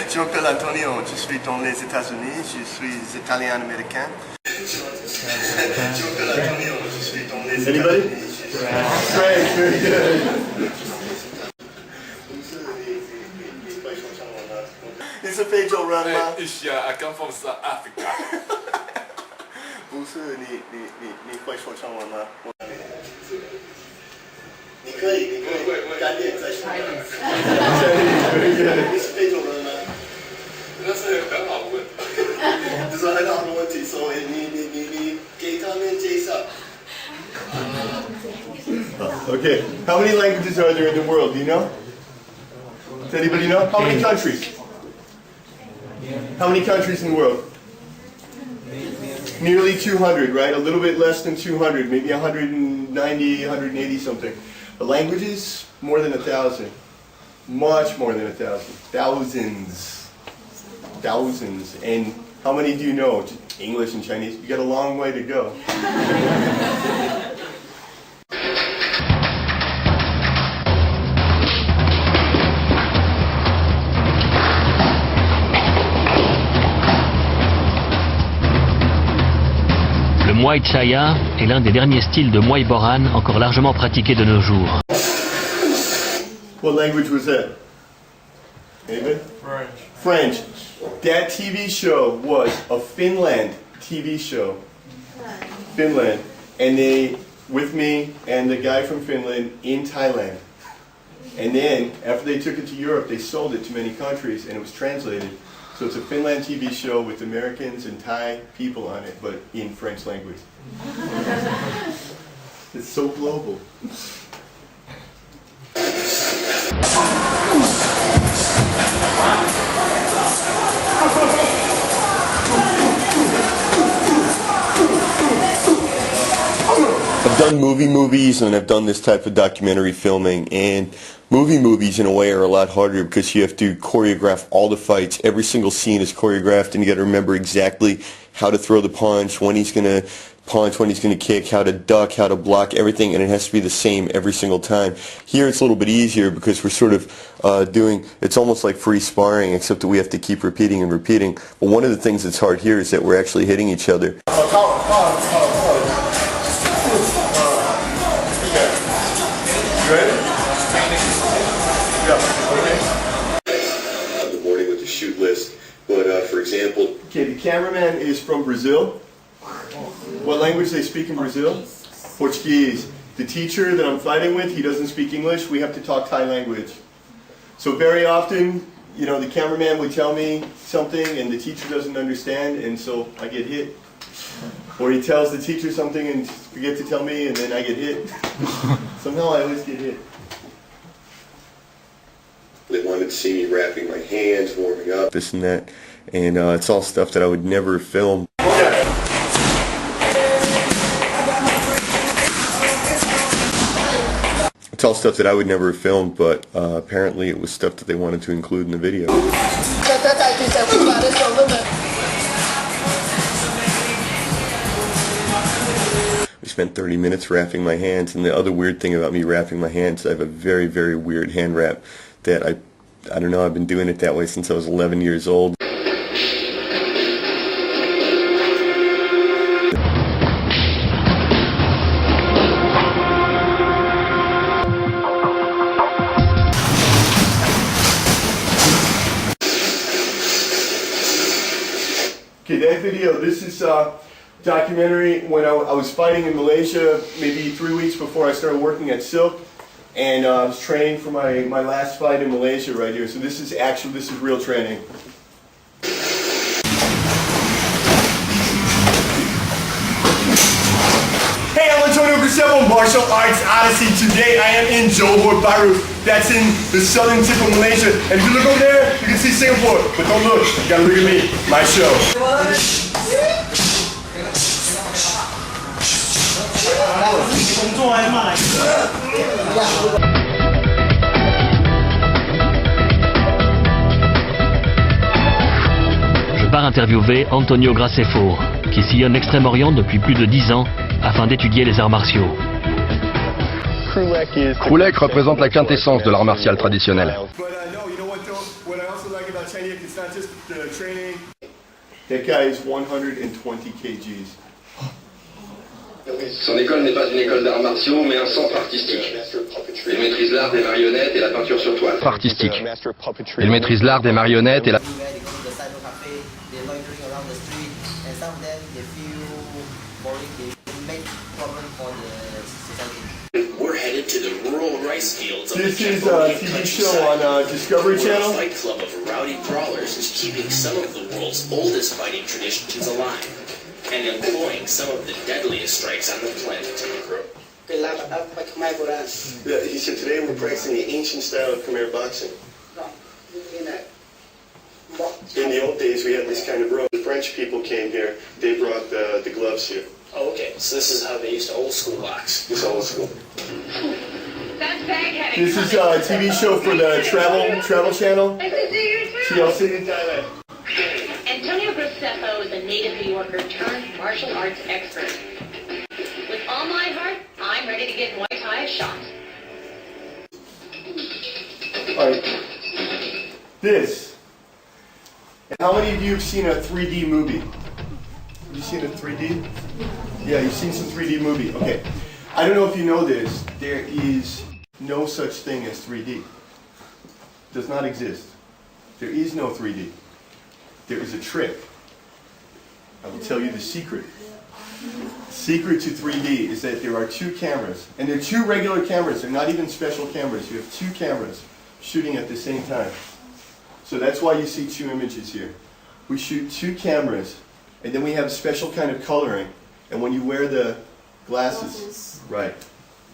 Je m'appelle Antonio, je suis dans les États-Unis, je suis italien-américain. Je m'appelle Antonio, je suis dans les États-Unis. Great, very good. It's a page around my. I come from South Africa. 不是你会说中文吗？你可以赶紧再说。你是非洲人吗？那是很好的问题。这是很好的问题，所以你给他们介绍。Okay, how many languages are there in the world? Do you know? Does anybody know? How many countries? How many countries in the world? Nearly 200, right? A little bit less than 200, maybe 190, 180 something. The languages, more than 1,000. Much more than 1,000. Thousands. And how many do you know? English and Chinese? You got a long way to go. Le Muay Chaya est l'un des derniers styles de Muay Boran encore largement pratiqués de nos jours. What language was that? Anybody? French. That TV show was a Finland TV show. Finland. And they, with me and the guy from Finland in Thailand. And then, after they took it to Europe, they sold it to many countries and it was translated. So it's a Finland TV show with Americans and Thai people on it, but in French language. It's so global. I've done movies and I've done this type of documentary filming, and movies in a way are a lot harder because you have to choreograph all the fights. Every single scene is choreographed and you got to remember exactly how to throw the punch, when he's going to punch, when he's going to kick, how to duck, how to block, everything, and it has to be the same every single time. Here it's a little bit easier because we're sort of it's almost like free sparring, except that we have to keep repeating and repeating. But one of the things that's hard here is that we're actually hitting each other. The morning with the shoot list, but for example... Okay, the cameraman is from Brazil. What language do they speak in Brazil? Portuguese. The teacher that I'm fighting with, he doesn't speak English. We have to talk Thai language. So very often, you know, the cameraman would tell me something and the teacher doesn't understand, and so I get hit. Or he tells the teacher something and forget to tell me, and then I get hit. Somehow I always get hit. They wanted to see me wrapping my hands, warming up, this and that, and it's all stuff that I would never film. It's all stuff that I would never film, but apparently it was stuff that they wanted to include in the video. We spent 30 minutes wrapping my hands, and the other weird thing about me wrapping my hands, I have a very, very weird hand wrap that I don't know, I've been doing it that way since I was 11 years old. Okay, that video, this is a documentary when I was fighting in Malaysia maybe 3 weeks before I started working at SILC, and I was training for my last fight in Malaysia right here. So this is real training. Hey, I'm Antonio Graceffo, Martial Arts Odyssey. Today I am in Johor Bahru. That's in the southern tip of Malaysia. And if you look over there, you can see Singapore. But don't look, you gotta look at me, my show. Je pars interviewer Antonio Graceffo, qui sillonne l'Extrême-Orient depuis plus de 10 ans afin d'étudier les arts martiaux. Krulek représente la quintessence de l'art martial traditionnel. But no, you know what though? What I also like about Chinese It's not just the training. That guy is 120 kgs. Son école n'est pas une école d'arts martiaux, mais un centre artistique. Il maîtrise l'art des marionnettes et la peinture sur toile. Artistique. Il maîtrise l'art des marionnettes et la... We're headed to the rural rice fields of This is a TV show on Discovery Channel. A fight club of rowdy brawlers is keeping some of the world's oldest fighting traditions alive and employing some of the deadliest strikes on the planet. Yeah, he said today we're practicing the ancient style of Khmer boxing. In the old days, we had this kind of rope. The French people came here. They brought the gloves here. Oh, okay. So this is how they used to old school box. It's old school. This is a TV show for the Travel Channel. SILC. Antonio Graceffo is a native New Yorker turned martial arts expert. With all my heart, I'm ready to give Muay Thai a shot. Alright. This. And how many of you have seen a 3D movie? Have you seen a 3D? Yeah, you've seen some 3D movie. Okay. I don't know if you know this. There is no such thing as 3D. It does not exist. There is no 3D. There is a trick. I will tell you the secret. The secret to 3D is that there are two cameras. And they're two regular cameras. They're not even special cameras. You have two cameras shooting at the same time. So that's why you see two images here. We shoot two cameras, and then we have a special kind of coloring. And when you wear the glasses, right,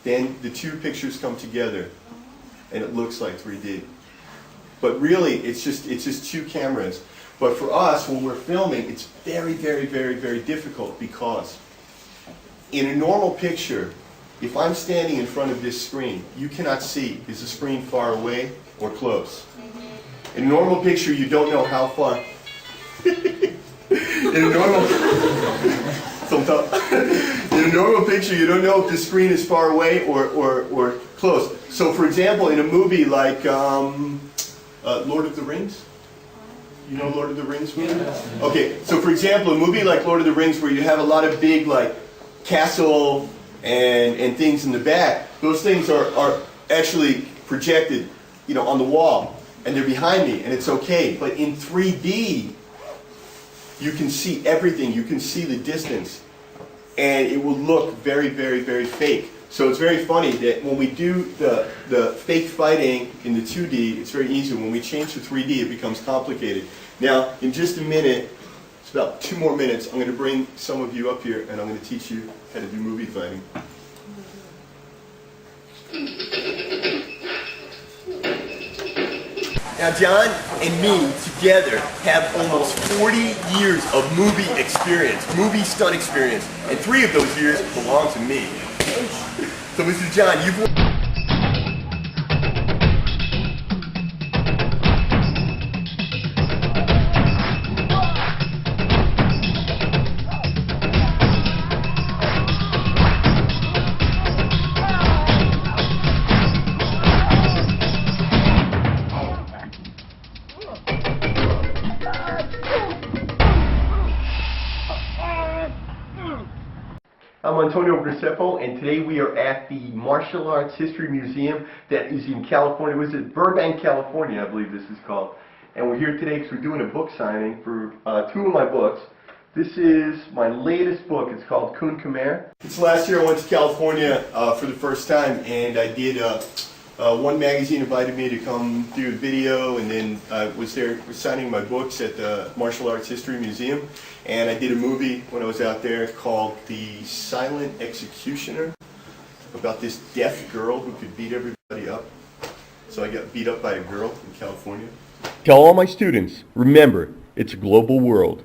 then the two pictures come together, and it looks like 3D. But really, it's just two cameras. But for us, when we're filming, it's very, very, very, very difficult because in a normal picture, if I'm standing in front of this screen, you cannot see, is the screen far away or close? In a normal picture, you don't know how far. In a normal picture, you don't know if the screen is far away or close. So, for example, in a movie like Lord of the Rings, you know Lord of the Rings movie? Okay, so for example, a movie like Lord of the Rings where you have a lot of big like castle and things in the back, those things are actually projected, you know, on the wall. And they're behind me, and it's okay. But in 3D, you can see everything. You can see the distance. And it will look very, very, very fake. So it's very funny that when we do the fake fighting in the 2D, it's very easy. When we change to 3D, it becomes complicated. Now, in just a minute, it's about 2 more minutes, I'm going to bring some of you up here, and I'm going to teach you how to do movie fighting. Now, John and me together have almost 40 years of movie experience, movie stunt experience, and 3 of those years belong to me. So, Mr. John, you've... I'm Antonio Graceffo, and today we are at the Martial Arts History Museum that is in California. Was it Burbank, California, I believe this is called. And we're here today because we're doing a book signing for 2 of my books. This is my latest book. It's called Kun Khmer. This last year I went to California for the first time, and I did one magazine invited me to come do a video, and then I was there signing my books at the Martial Arts History Museum. And I did a movie when I was out there called The Silent Executioner, about this deaf girl who could beat everybody up. So I got beat up by a girl in California. Tell all my students, remember, it's a global world.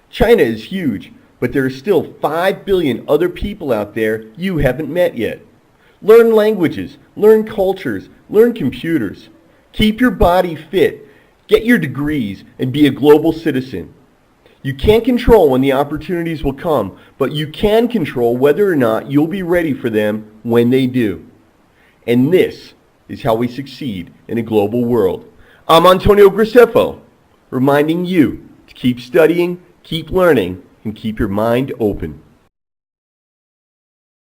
China is huge, but there are still 5 billion other people out there you haven't met yet. Learn languages, learn cultures, learn computers. Keep your body fit, get your degrees, and be a global citizen. You can't control when the opportunities will come, but you can control whether or not you'll be ready for them when they do. And this is how we succeed in a global world. I'm Antonio Graceffo. reminding you to keep studying, keep learning, and keep your mind open.